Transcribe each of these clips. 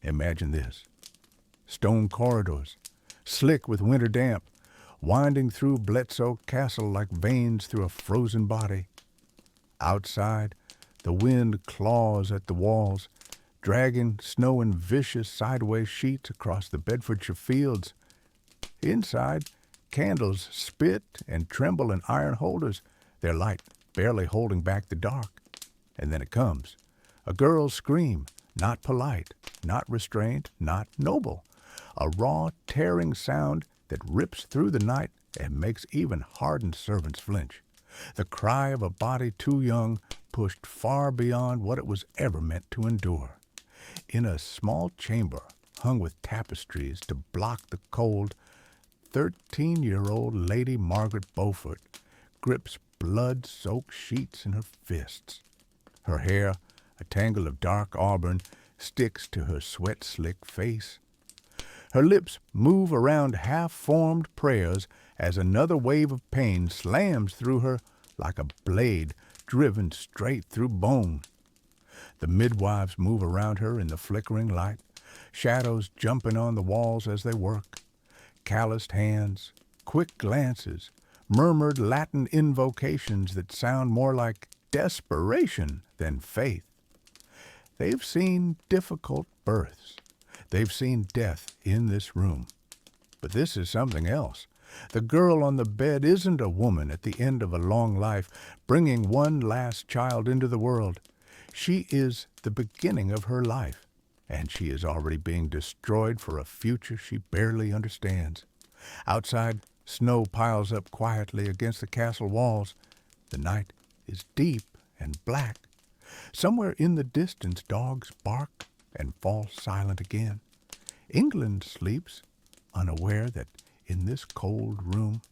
Imagine this. Stone corridors, slick with winter damp, winding through Bletsoe Castle like veins through a frozen body. Outside, the wind claws at the walls, dragging snow in vicious sideways sheets across the Bedfordshire fields. Inside, candles spit and tremble in iron holders, their light barely holding back the dark. And then it comes. A girl's scream, not polite, not restrained, not noble. A raw, tearing sound that rips through the night and makes even hardened servants flinch. The cry of a body too young, pushed far beyond what it was ever meant to endure. In a small chamber hung with tapestries to block the cold, 13-year-old Lady Margaret Beaufort grips blood-soaked sheets in her fists. Her hair, a tangle of dark auburn, sticks to her sweat-slick face. Her lips move around half-formed prayers as another wave of pain slams through her like a blade driven straight through bone. The midwives move around her in the flickering light, shadows jumping on the walls as they work. Calloused hands, quick glances, murmured Latin invocations that sound more like desperation than faith. They've seen difficult births. They've seen death in this room. But this is something else. The girl on the bed isn't a woman at the end of a long life, bringing one last child into the world. She is the beginning of her life, and she is already being destroyed for a future she barely understands. Outside, snow piles up quietly against the castle walls. The night is deep and black. Somewhere in the distance, dogs bark and fall silent again. England sleeps, unaware that in this cold room,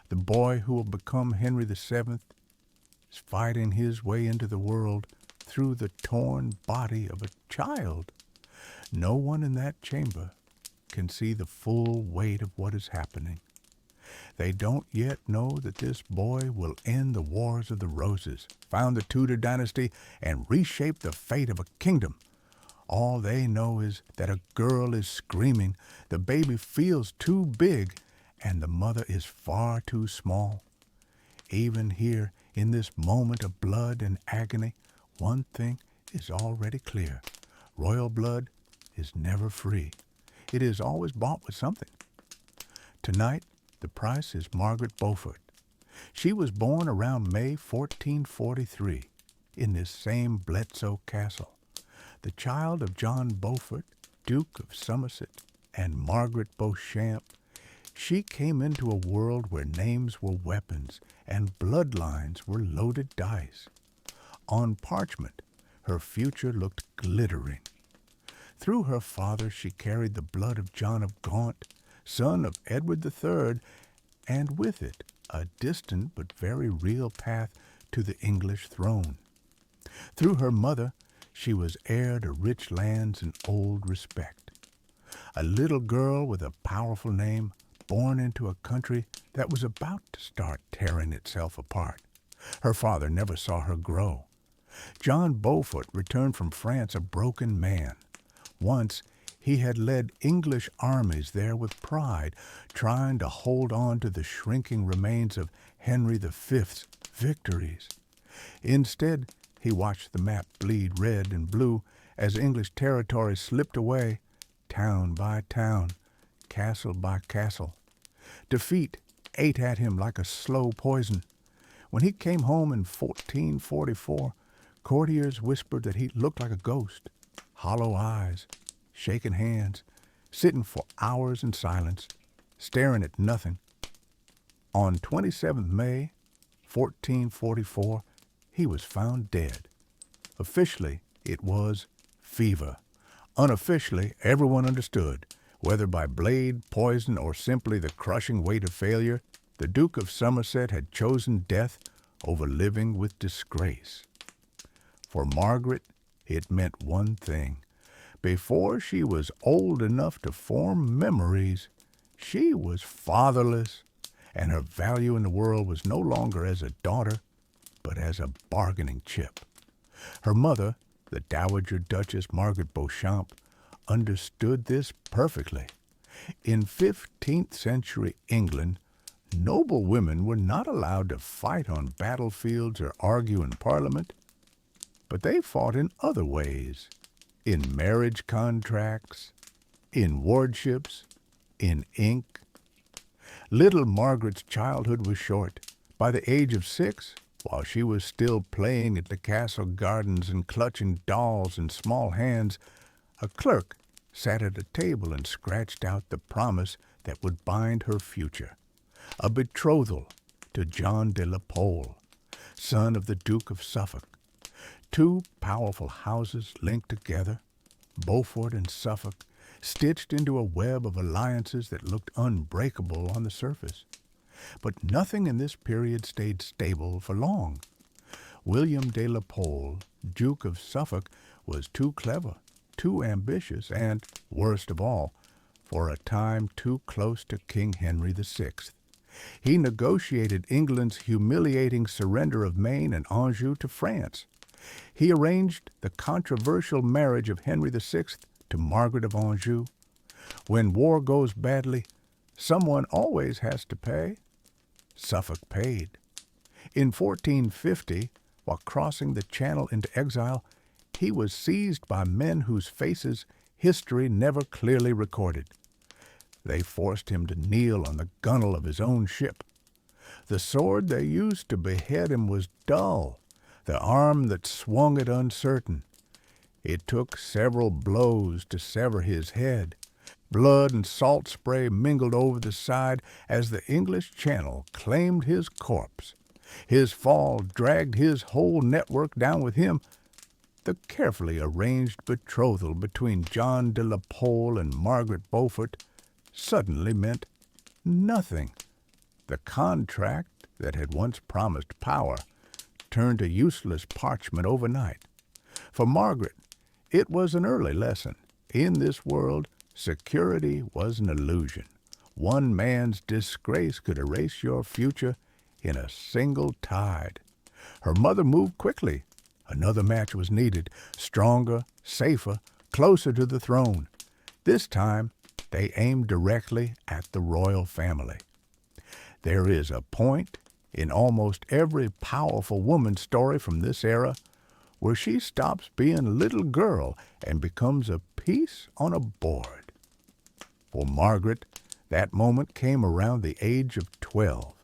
the boy who will become Henry VII is fighting his way into the world through the torn body of a child. No one in that chamber can see the full weight of what is happening. They don't yet know that this boy will end the Wars of the Roses, found the Tudor dynasty, and reshape the fate of a kingdom. All they know is that a girl is screaming, the baby feels too big, and the mother is far too small. Even here, in this moment of blood and agony, one thing is already clear. Royal blood is never free. It is always bought with something. Tonight, the price is Margaret Beaufort. She was born around May 1443 in this same Bletsoe Castle. The child of John Beaufort, Duke of Somerset, and Margaret Beauchamp, she came into a world where names were weapons and bloodlines were loaded dice. On parchment, her future looked glittering. Through her father she carried the blood of John of Gaunt, son of Edward III, and with it a distant but very real path to the English throne. Through her mother, she was heir to rich lands and old respect. A little girl with a powerful name, born into a country that was about to start tearing itself apart. Her father never saw her grow. John Beaufort returned from France a broken man. Once, he had led English armies there with pride, trying to hold on to the shrinking remains of Henry V's victories. Instead, he watched the map bleed red and blue as English territory slipped away, town by town, castle by castle. Defeat ate at him like a slow poison. When he came home in 1444, courtiers whispered that he looked like a ghost, hollow eyes, shaking hands, sitting for hours in silence, staring at nothing. On 27th May, 1444, he was found dead. Officially, it was fever. Unofficially, everyone understood, whether by blade, poison, or simply the crushing weight of failure, the Duke of Somerset had chosen death over living with disgrace. For Margaret, it meant one thing. Before she was old enough to form memories, she was fatherless, and her value in the world was no longer as a daughter, but as a bargaining chip. Her mother, the Dowager Duchess Margaret Beauchamp, understood this perfectly. In 15th century England, noble women were not allowed to fight on battlefields or argue in Parliament, but they fought in other ways, in marriage contracts, in wardships, in ink. Little Margaret's childhood was short. By the age of 6, while she was still playing at the castle gardens and clutching dolls in small hands, a clerk sat at a table and scratched out the promise that would bind her future, a betrothal to John de la Pole, son of the Duke of Suffolk. 2 powerful houses linked together, Beaufort and Suffolk, stitched into a web of alliances that looked unbreakable on the surface. But nothing in this period stayed stable for long. William de la Pole, Duke of Suffolk, was too clever, too ambitious, and, worst of all, for a time too close to King Henry VI. He negotiated England's humiliating surrender of Maine and Anjou to France. He arranged the controversial marriage of Henry VI to Margaret of Anjou. When war goes badly, someone always has to pay. Suffolk paid. In 1450, while crossing the Channel into exile, he was seized by men whose faces history never clearly recorded. They forced him to kneel on the gunwale of his own ship. The sword they used to behead him was dull, the arm that swung it uncertain. It took several blows to sever his head. Blood and salt spray mingled over the side as the English Channel claimed his corpse. His fall dragged his whole network down with him. The carefully arranged betrothal between John de la Pole and Margaret Beaufort suddenly meant nothing. The contract that had once promised power turned to useless parchment overnight. For Margaret, it was an early lesson. In this world, security was an illusion. One man's disgrace could erase your future in a single tide. Her mother moved quickly. Another match was needed, stronger, safer, closer to the throne. This time, they aimed directly at the royal family. There is a point in almost every powerful woman's story from this era where she stops being a little girl and becomes a piece on a board. For Margaret, that moment came around the age of 12.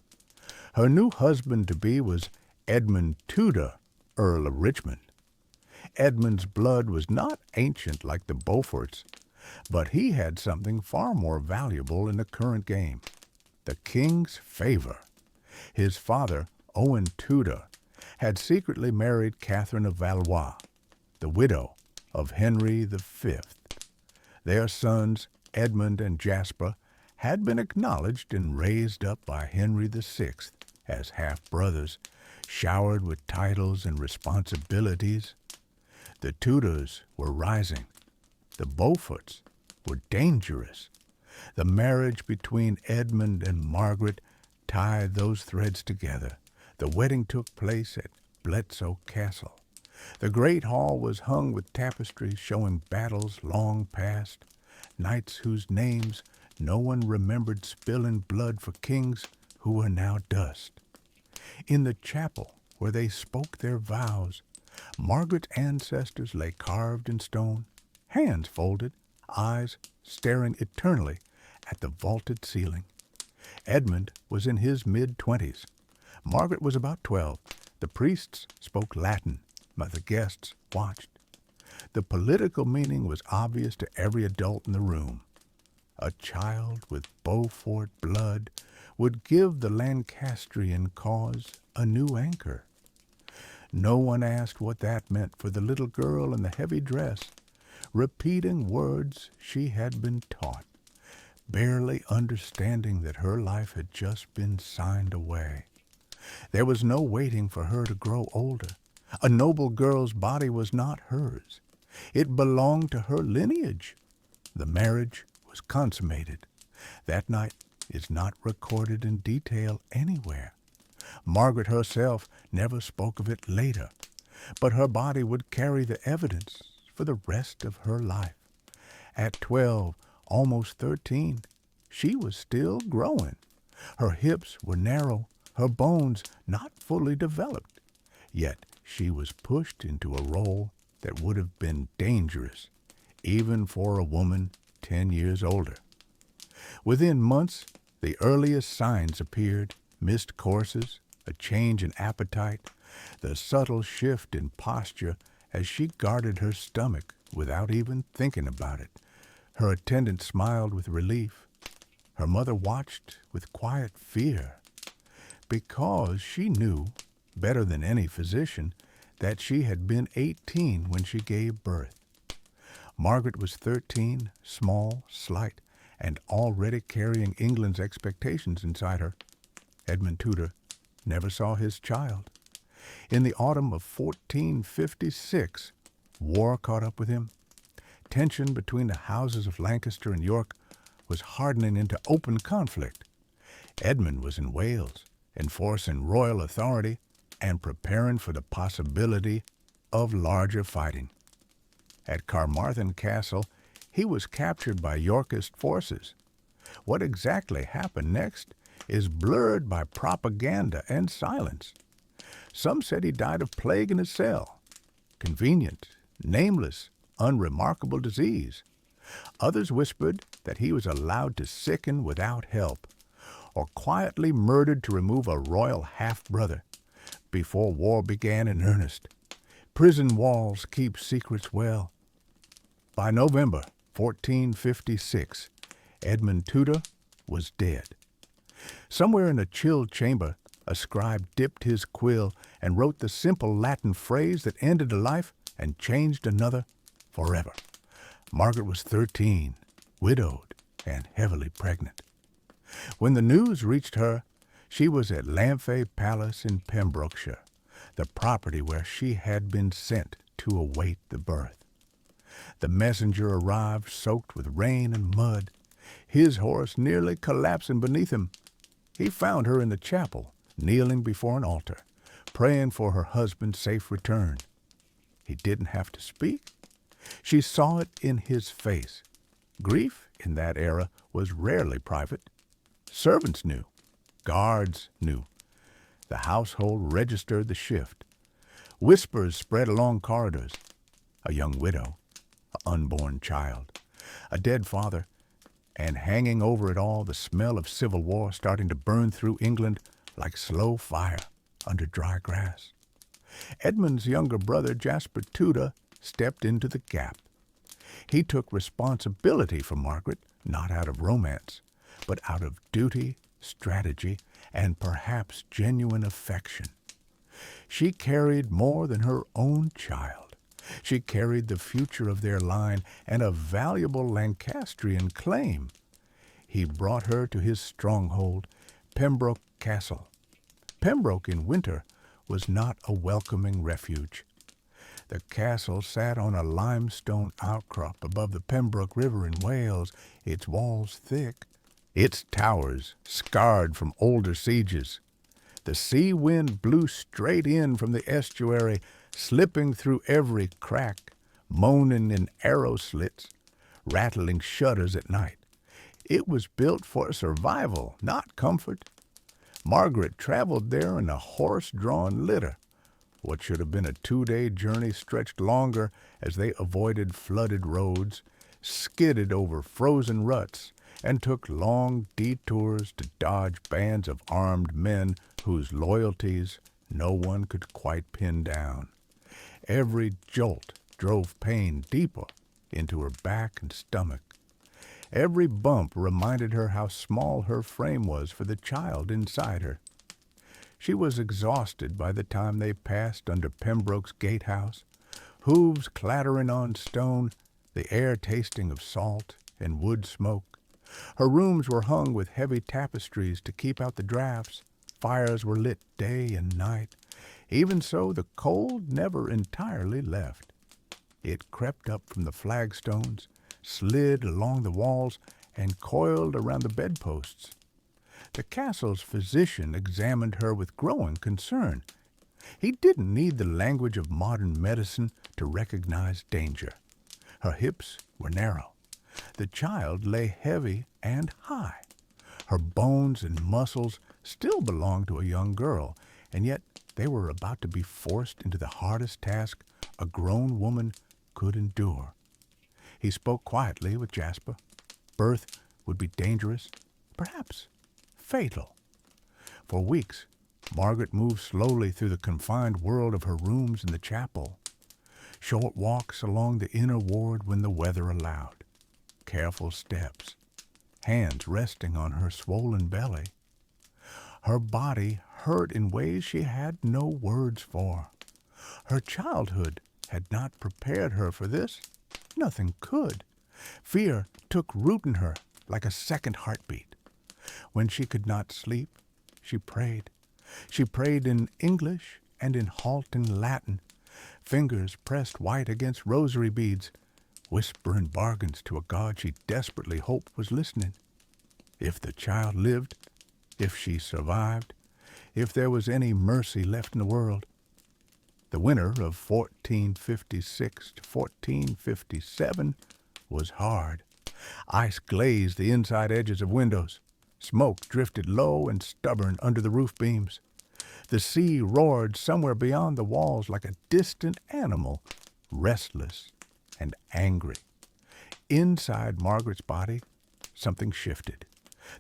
Her new husband-to-be was Edmund Tudor, Earl of Richmond. Edmund's blood was not ancient like the Beauforts, but he had something far more valuable in the current game: the king's favor. His father, Owen Tudor, had secretly married Catherine of Valois, the widow of Henry V. Their sons, Edmund and Jasper, had been acknowledged and raised up by Henry VI as half-brothers, showered with titles and responsibilities. The Tudors were rising. The Beauforts were dangerous. The marriage between Edmund and Margaret tied those threads together. The wedding took place at Bletsoe Castle. The great hall was hung with tapestries showing battles long past, knights whose names no one remembered spilling blood for kings who were now dust. In the chapel where they spoke their vows, Margaret's ancestors lay carved in stone, hands folded, eyes staring eternally at the vaulted ceiling. Edmund was in his mid-20s. Margaret was about 12. The priests spoke Latin, but the guests watched. The political meaning was obvious to every adult in the room. A child with Beaufort blood would give the Lancastrian cause a new anchor. No one asked what that meant for the little girl in the heavy dress, repeating words she had been taught, barely understanding that her life had just been signed away. There was no waiting for her to grow older. A noble girl's body was not hers. It belonged to her lineage. The marriage was consummated. That night is not recorded in detail anywhere. Margaret herself never spoke of it later, but her body would carry the evidence for the rest of her life. At 12, almost 13, she was still growing. Her hips were narrow, her bones not fully developed. Yet she was pushed into a role that would have been dangerous, even for a woman 10 years older. Within months, the earliest signs appeared: missed courses, a change in appetite, the subtle shift in posture as she guarded her stomach without even thinking about it. Her attendant smiled with relief. Her mother watched with quiet fear, because she knew, better than any physician, that she had been 18 when she gave birth. Margaret was 13, small, slight, and already carrying England's expectations inside her. Edmund Tudor never saw his child. In the autumn of 1456, war caught up with him. Tension between the houses of Lancaster and York was hardening into open conflict. Edmund was in Wales, enforcing royal authority and preparing for the possibility of larger fighting. At Carmarthen Castle, he was captured by Yorkist forces. What exactly happened next is blurred by propaganda and silence. Some said he died of plague in his cell. Convenient, nameless, unremarkable disease. Others whispered that he was allowed to sicken without help, or quietly murdered to remove a royal half-brother before war began in earnest. Prison walls keep secrets well. By November 1456, Edmund Tudor was dead. Somewhere in a chill chamber, a scribe dipped his quill and wrote the simple Latin phrase that ended a life and changed another forever. Margaret was 13, widowed, and heavily pregnant. When the news reached her, she was at Lamphay Palace in Pembrokeshire, the property where she had been sent to await the birth. The messenger arrived soaked with rain and mud, his horse nearly collapsing beneath him. He found her in the chapel, kneeling before an altar, praying for her husband's safe return. He didn't have to speak. She saw it in his face. Grief in that era was rarely private. Servants knew. Guards knew. The household registered the shift. Whispers spread along corridors. A young widow, an unborn child, a dead father, and hanging over it all, the smell of civil war starting to burn through England like slow fire under dry grass. Edmund's younger brother, Jasper Tudor, stepped into the gap. He took responsibility for Margaret, not out of romance, but out of duty, strategy, and perhaps genuine affection. She carried more than her own child. She carried the future of their line and a valuable Lancastrian claim. He brought her to his stronghold, Pembroke Castle. Pembroke in winter was not a welcoming refuge. The castle sat on a limestone outcrop above the Pembroke River in Wales, its walls thick, its towers scarred from older sieges. The sea wind blew straight in from the estuary, slipping through every crack, moaning in arrow slits, rattling shutters at night. It was built for survival, not comfort. Margaret traveled there in a horse-drawn litter. What should have been a 2-day journey stretched longer as they avoided flooded roads, skidded over frozen ruts, and took long detours to dodge bands of armed men whose loyalties no one could quite pin down. Every jolt drove pain deeper into her back and stomach. Every bump reminded her how small her frame was for the child inside her. She was exhausted by the time they passed under Pembroke's gatehouse, hooves clattering on stone, the air tasting of salt and wood smoke. Her rooms were hung with heavy tapestries to keep out the drafts. Fires were lit day and night. Even so, the cold never entirely left. It crept up from the flagstones, slid along the walls, and coiled around the bedposts. The castle's physician examined her with growing concern. He didn't need the language of modern medicine to recognize danger. Her hips were narrow. The child lay heavy and high. Her bones and muscles still belonged to a young girl, and yet they were about to be forced into the hardest task a grown woman could endure. He spoke quietly with Jasper. Birth would be dangerous, perhaps fatal. For weeks, Margaret moved slowly through the confined world of her rooms in the chapel. Short walks along the inner ward when the weather allowed. Careful steps, hands resting on her swollen belly. Her body hurt in ways she had no words for. Her childhood had not prepared her for this. Nothing could. Fear took root in her like a second heartbeat. When she could not sleep, she prayed. She prayed in English and in halting Latin, fingers pressed white against rosary beads, whispering bargains to a God she desperately hoped was listening. If the child lived, if she survived, if there was any mercy left in the world. The winter of 1456 to 1457 was hard. Ice glazed the inside edges of windows. Smoke drifted low and stubborn under the roof beams. The sea roared somewhere beyond the walls like a distant animal, restless and angry. Inside Margaret's body, something shifted.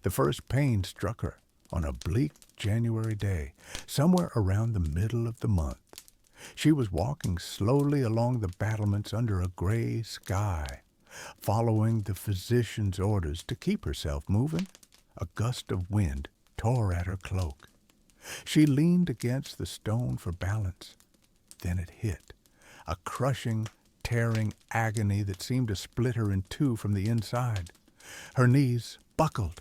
The first pain struck her on a bleak January day, somewhere around the middle of the month. She was walking slowly along the battlements under a gray sky, following the physician's orders to keep herself moving. A gust of wind tore at her cloak. She leaned against the stone for balance. Then it hit, a crushing, tearing agony that seemed to split her in two from the inside. Her knees buckled.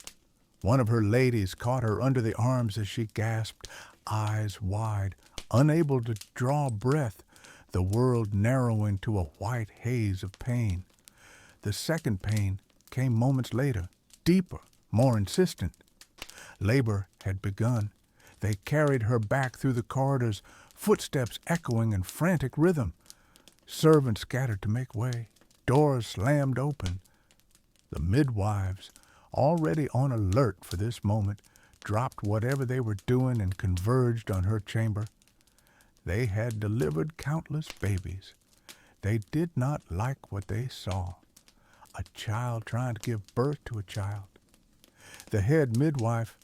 One of her ladies caught her under the arms as she gasped, eyes wide, unable to draw breath, the world narrowing to a white haze of pain. The second pain came moments later, deeper, more insistent. Labor had begun. They carried her back through the corridors, footsteps echoing in frantic rhythm. Servants scattered to make way. Doors slammed open. The midwives, already on alert for this moment, dropped whatever they were doing and converged on her chamber. They had delivered countless babies. They did not like what they saw. A child trying to give birth to a child. The head midwife,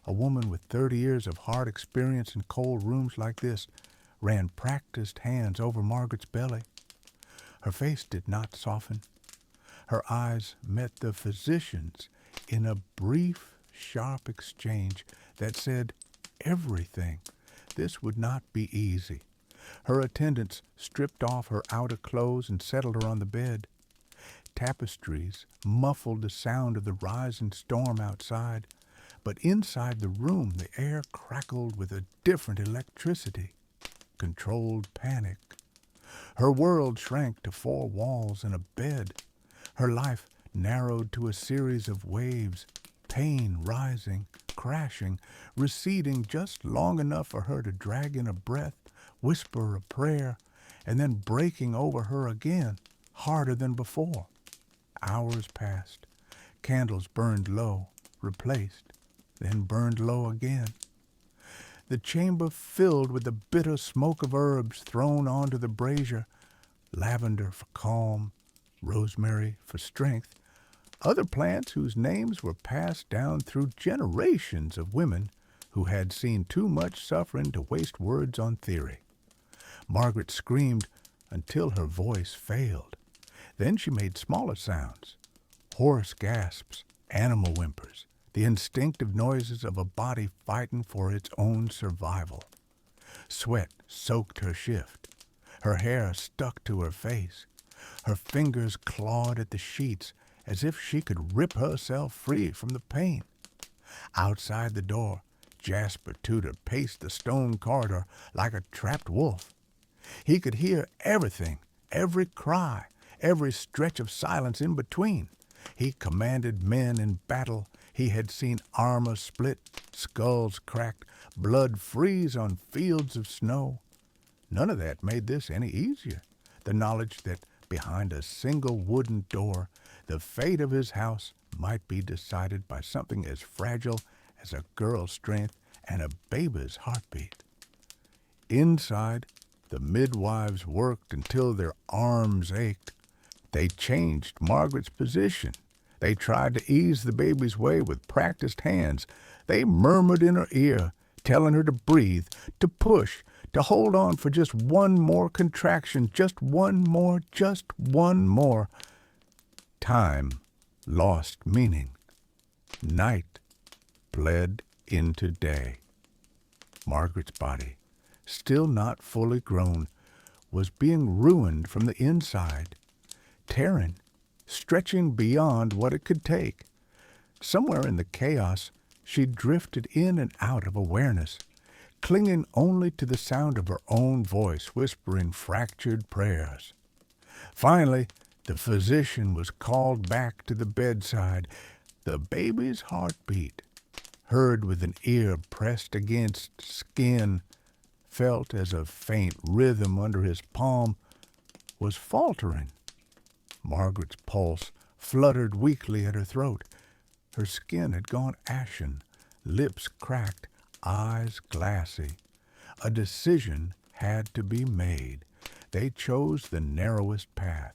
a woman with 30 years of hard experience in cold rooms like this, ran practiced hands over Margaret's belly. Her face did not soften. Her eyes met the physician's in a brief, sharp exchange that said everything. This would not be easy. Her attendants stripped off her outer clothes and settled her on the bed. Tapestries muffled the sound of the rising storm outside, but inside the room the air crackled with a different electricity, controlled panic. Her world shrank to four walls and a bed. Her life narrowed to a series of waves, pain rising, crashing, receding just long enough for her to drag in a breath, whisper a prayer, and then breaking over her again, harder than before. Hours passed. Candles burned low, replaced, then burned low again. The chamber filled with the bitter smoke of herbs thrown onto the brazier, lavender for calm, rosemary for strength, other plants whose names were passed down through generations of women who had seen too much suffering to waste words on theory. Margaret screamed until her voice failed. Then she made smaller sounds, hoarse gasps, animal whimpers, the instinctive noises of a body fighting for its own survival. Sweat soaked her shift. Her hair stuck to her face. Her fingers clawed at the sheets as if she could rip herself free from the pain. Outside the door, Jasper Tudor paced the stone corridor like a trapped wolf. He could hear everything, every cry, every stretch of silence in between. He commanded men in battle. He had seen armor split, skulls cracked, blood freeze on fields of snow. None of that made this any easier. The knowledge that behind a single wooden door the fate of his house might be decided by something as fragile as a girl's strength and a baby's heartbeat. Inside, the midwives worked until their arms ached. They changed Margaret's position. They tried to ease the baby's way with practiced hands. They murmured in her ear, telling her to breathe, to push, to hold on for just one more contraction, just one more, just one more. Time lost meaning. Night bled into day. Margaret's body, still not fully grown, was being ruined from the inside, tearing, stretching beyond what it could take. Somewhere in the chaos, she drifted in and out of awareness, clinging only to the sound of her own voice, whispering fractured prayers. Finally, the physician was called back to the bedside. The baby's heartbeat, heard with an ear pressed against skin, felt as a faint rhythm under his palm, was faltering. Margaret's pulse fluttered weakly at her throat. Her skin had gone ashen, lips cracked, eyes glassy. A decision had to be made. They chose the narrowest path.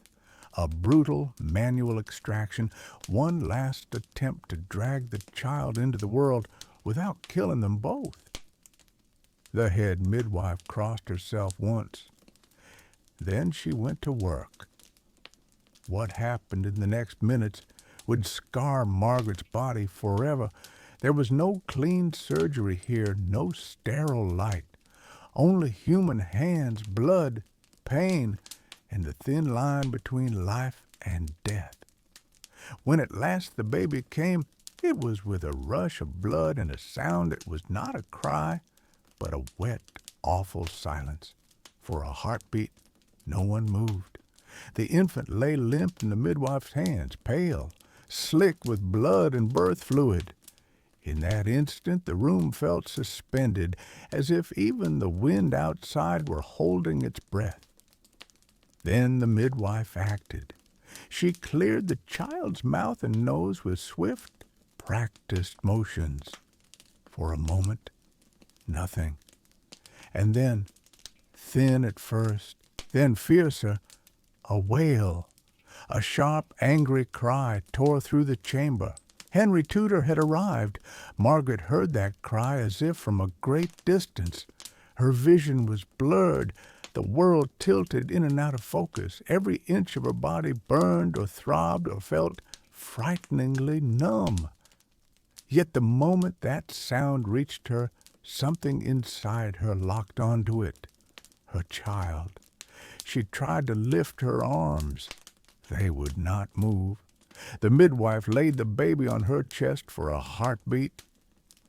A brutal manual extraction, one last attempt to drag the child into the world without killing them both. The head midwife crossed herself once. Then she went to work. What happened in the next minutes would scar Margaret's body forever. There was no clean surgery here, no sterile light. Only human hands, blood, pain, and the thin line between life and death. When at last the baby came, it was with a rush of blood and a sound that was not a cry, but a wet, awful silence. For a heartbeat, no one moved. The infant lay limp in the midwife's hands, pale, slick with blood and birth fluid. In that instant, the room felt suspended, as if even the wind outside were holding its breath. Then the midwife acted. She cleared the child's mouth and nose with swift, practiced motions. For a moment, nothing. And then, thin at first, then fiercer, a wail. A sharp, angry cry tore through the chamber. Henry Tudor had arrived. Margaret heard that cry as if from a great distance. Her vision was blurred. The world tilted in and out of focus. Every inch of her body burned or throbbed or felt frighteningly numb. Yet the moment that sound reached her, something inside her locked onto it. Her child. She tried to lift her arms. They would not move. The midwife laid the baby on her chest for a heartbeat,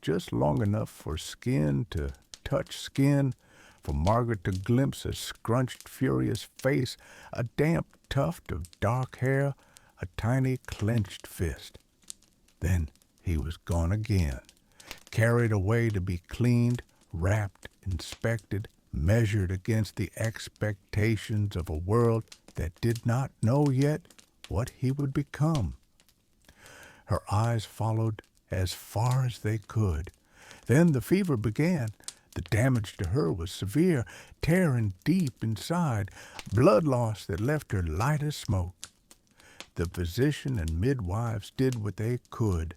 just long enough for skin to touch skin, for Margaret to glimpse a scrunched, furious face, a damp tuft of dark hair, a tiny clenched fist. Then he was gone again, carried away to be cleaned, wrapped, inspected, measured against the expectations of a world that did not know yet what he would become. Her eyes followed as far as they could. Then the fever began. The damage to her was severe, tearing deep inside, blood loss that left her light as smoke. The physician and midwives did what they could,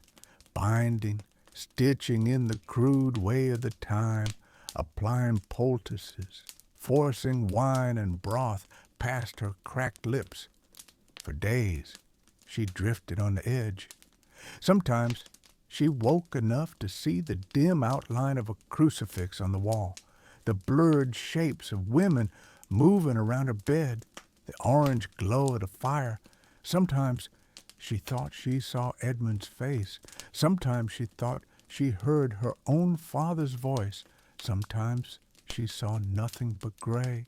binding, stitching in the crude way of the time, applying poultices, forcing wine and broth past her cracked lips. For days, she drifted on the edge. Sometimes she woke enough to see the dim outline of a crucifix on the wall, the blurred shapes of women moving around her bed, the orange glow of the fire. Sometimes she thought she saw Edmund's face. Sometimes she thought she heard her own father's voice. Sometimes she saw nothing but gray.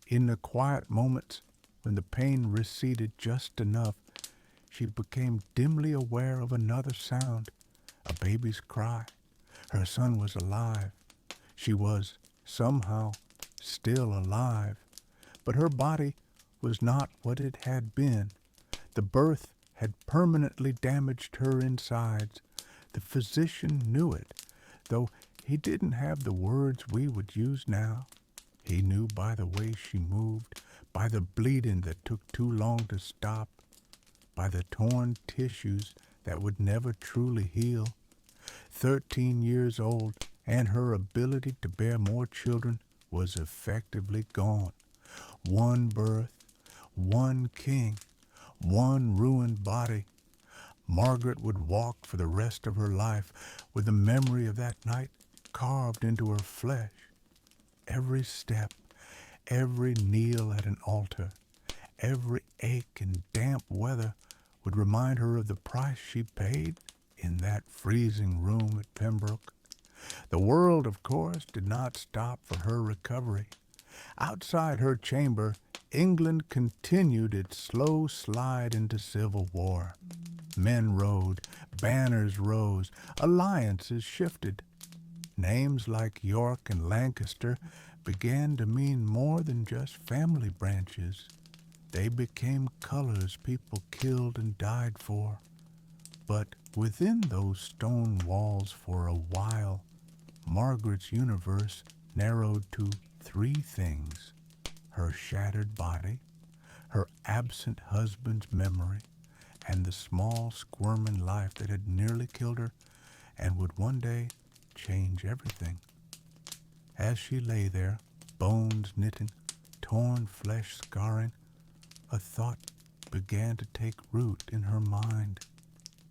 In the quiet moments, when the pain receded just enough, she became dimly aware of another sound, a baby's cry. Her son was alive. She was, somehow, still alive. But her body was not what it had been. The birth had permanently damaged her insides. The physician knew it, though he didn't have the words we would use now. He knew by the way she moved, by the bleeding that took too long to stop, by the torn tissues that would never truly heal. 13 years old, and her ability to bear more children was effectively gone. One birth, one king, one ruined body. Margaret would walk for the rest of her life with the memory of that night carved into her flesh. Every step, every kneel at an altar, every ache in damp weather would remind her of the price she paid in that freezing room at Pembroke. The world, of course, did not stop for her recovery. Outside her chamber, England continued its slow slide into civil war. Men rode, banners rose, alliances shifted. Names like York and Lancaster began to mean more than just family branches. They became colors people killed and died for. But within those stone walls for a while, Margaret's universe narrowed to 3 things: her shattered body, her absent husband's memory, and the small, squirming life that had nearly killed her and would one day change everything. As she lay there, bones knitting, torn flesh scarring, a thought began to take root in her mind.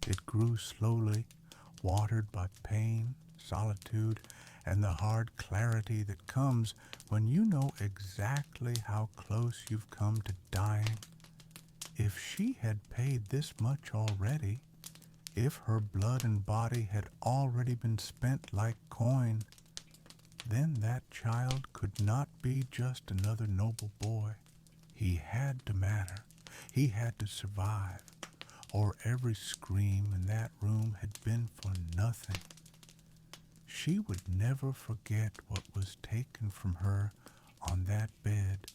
It grew slowly, watered by pain, solitude, and the hard clarity that comes when you know exactly how close you've come to dying. If she had paid this much already, if her blood and body had already been spent like coin, then that child could not be just another noble boy. He had to matter. He had to survive, or every scream in that room had been for nothing. She would never forget what was taken from her on that bed,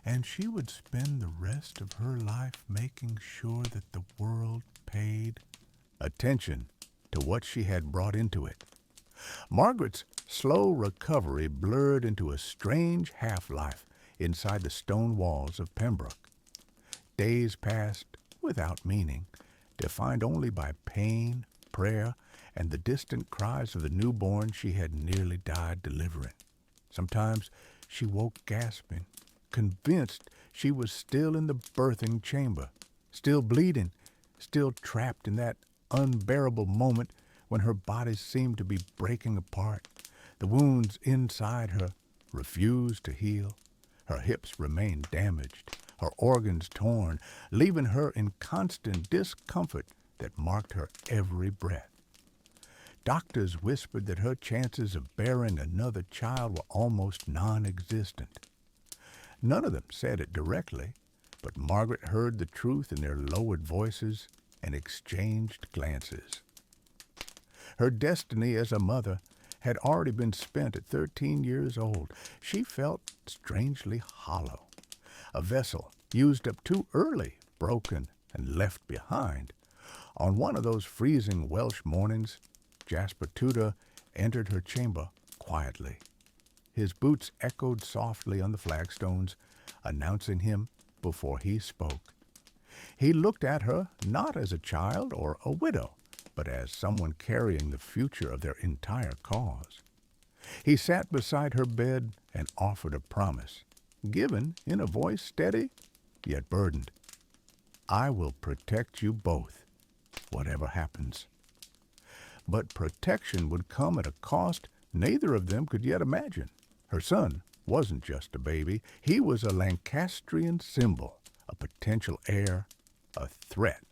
and she would spend the rest of her life making sure that the world paid attention to what she had brought into it. Margaret's slow recovery blurred into a strange half-life inside the stone walls of Pembroke. Days passed without meaning, defined only by pain, prayer, and the distant cries of the newborn she had nearly died delivering. Sometimes she woke gasping, convinced she was still in the birthing chamber, still bleeding, still trapped in that unbearable moment when her body seemed to be breaking apart. The wounds inside her refused to heal. Her hips remained damaged, her organs torn, leaving her in constant discomfort that marked her every breath. Doctors whispered that her chances of bearing another child were almost non-existent. None of them said it directly, but Margaret heard the truth in their lowered voices and exchanged glances. Her destiny as a mother had already been spent at 13 years old. She felt strangely hollow, a vessel used up too early, broken, and left behind. On one of those freezing Welsh mornings, Jasper Tudor entered her chamber quietly. His boots echoed softly on the flagstones, announcing him before he spoke. He looked at her not as a child or a widow, but as someone carrying the future of their entire cause. He sat beside her bed and offered a promise, given in a voice steady yet burdened. "I will protect you both, whatever happens." But protection would come at a cost neither of them could yet imagine. Her son wasn't just a baby. He was a Lancastrian symbol, a potential heir, a threat.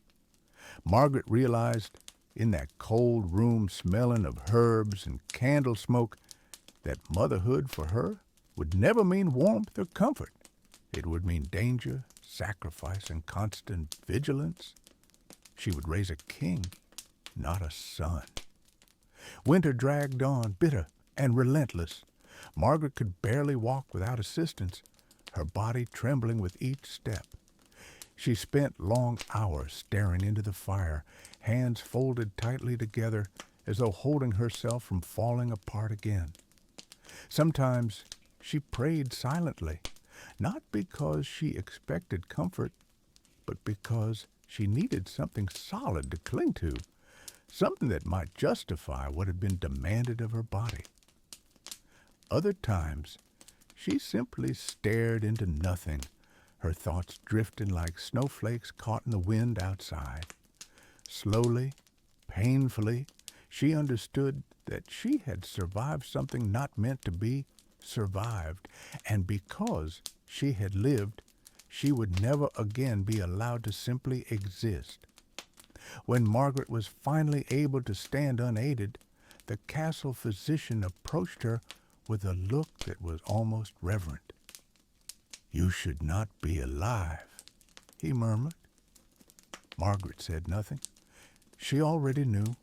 Margaret realized, in that cold room smelling of herbs and candle smoke, that motherhood for her would never mean warmth or comfort. It would mean danger, sacrifice, and constant vigilance. She would raise a king, not a son. Winter dragged on, bitter and relentless. Margaret could barely walk without assistance, her body trembling with each step. She spent long hours staring into the fire, hands folded tightly together as though holding herself from falling apart again. Sometimes she prayed silently, not because she expected comfort, but because she needed something solid to cling to, something that might justify what had been demanded of her body. Other times, she simply stared into nothing, her thoughts drifting like snowflakes caught in the wind outside. Slowly, painfully, she understood that she had survived something not meant to be survived, and because she had lived, she would never again be allowed to simply exist. When Margaret was finally able to stand unaided, the castle physician approached her with a look that was almost reverent. "You should not be alive," he murmured. Margaret said nothing. She already knew.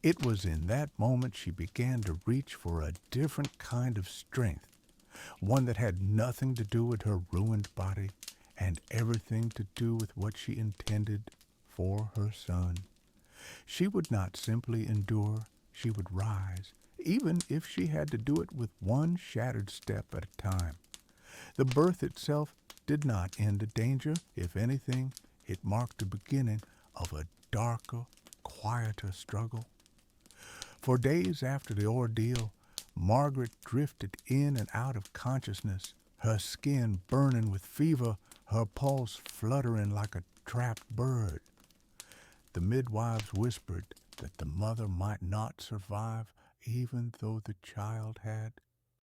It was in that moment she began to reach for a different kind of strength, one that had nothing to do with her ruined body and everything to do with what she intended for her son. She would not simply endure, she would rise, even if she had to do it with one shattered step at a time. The birth itself did not end the danger. If anything, it marked the beginning of a darker, quieter struggle. For days after the ordeal, Margaret drifted in and out of consciousness, her skin burning with fever, her pulse fluttering like a trapped bird. The midwives whispered that the mother might not survive even though the child had.